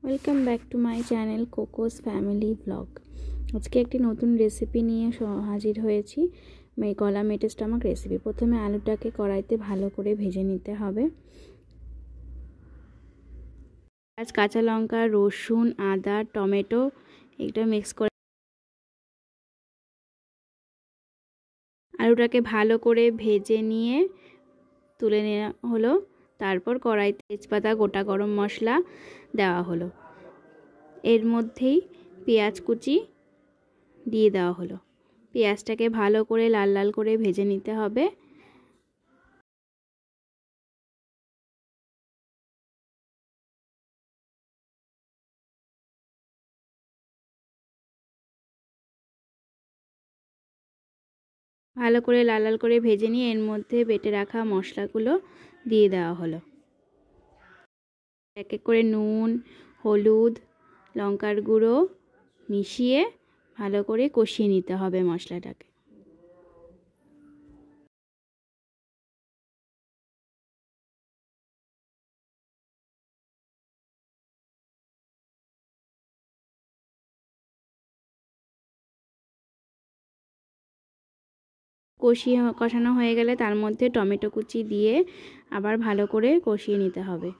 Welcome back to my channel Cocos family blog. আজকে একটি নতুন রেসিপি নিয়ে হাজির হয়েছি। গলা মেটে স্টমাক রেসিপি। প্রথমে আলুটাকে কড়াইতে ভালো করে ভেজে নিতে হবে। পেঁয়াজ, কাঁচা লঙ্কা, রসুন, আদা, টমেটো এটা মিক্স করে আলুটাকে ভালো করে ভেজে নিয়ে তুলে নেওয়া হলো। তারপর কড়াইতে তেজপাতা, গোটা গরম মশলা দেওয়া হলো। এর মধ্যেই পেঁয়াজ কুচি দিয়ে দেওয়া হলো। পেঁয়াজটাকে ভালো করে লাল লাল করে ভেজে নিতে হবে। ভালো করে লাল লাল করে ভেজে নিয়ে এর মধ্যে বেটে রাখা মশলাগুলো দিয়ে দেওয়া হলো। এক এক করে নুন, হলুদ, লঙ্কার গুঁড়ো মিশিয়ে ভালো করে কষিয়ে নিতে হবে মশলাটাকে। কষানো হয়ে গেলে তার মধ্যে টমেটো কুচি দিয়ে আবার ভালো করে কষিয়ে নিতে হবে।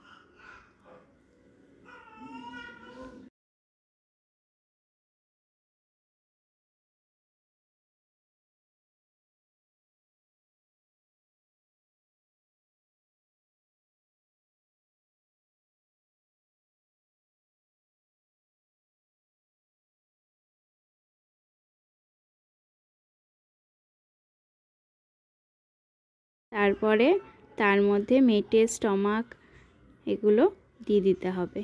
তারপরে তার মধ্যে মেটে স্টমাক এগুলো দিয়ে দিতে হবে।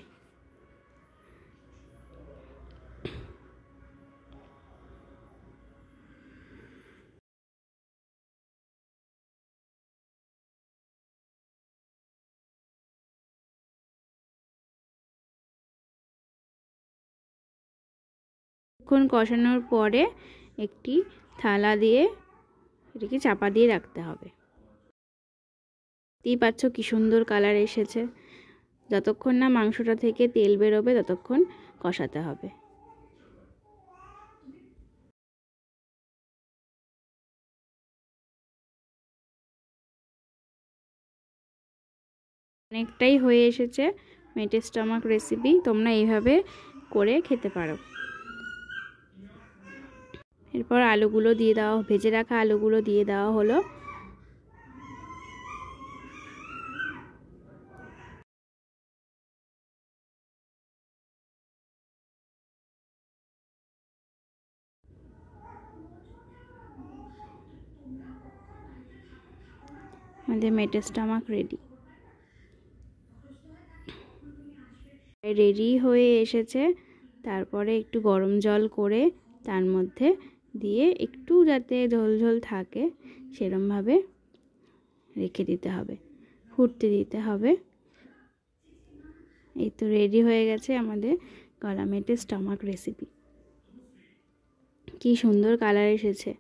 কিছুক্ষণ কষানোর পরে একটি থালা দিয়ে এটাকে চাপা দিয়ে রাখতে হবে। দেখতেই পাচ্ছ কি সুন্দর কালার এসেছে। যতক্ষণ না মাংসটা থেকে তেল বেরোবে ততক্ষণ কষাতে হবে। অনেকটাই হয়ে এসেছে মেটে স্টমাক রেসিপি। তোমরা এইভাবে করে খেতে পারো। এরপর আলুগুলো দিয়ে দেওয়া, ভেজে রাখা আলুগুলো দিয়ে দেওয়া হলো। আমাদের মেটে স্টমাক রেডি হয়ে এসেছে। তারপরে একটু গরম জল করে তার মধ্যে দিয়ে একটু যাতে ঝোল ঝোল থাকে সেরমভাবে রেখে দিতে হবে, ফুটতে দিতে হবে। এই তো রেডি হয়ে গেছে আমাদের গলা মেটে স্টমাক রেসিপি। কি সুন্দর কালার এসেছে।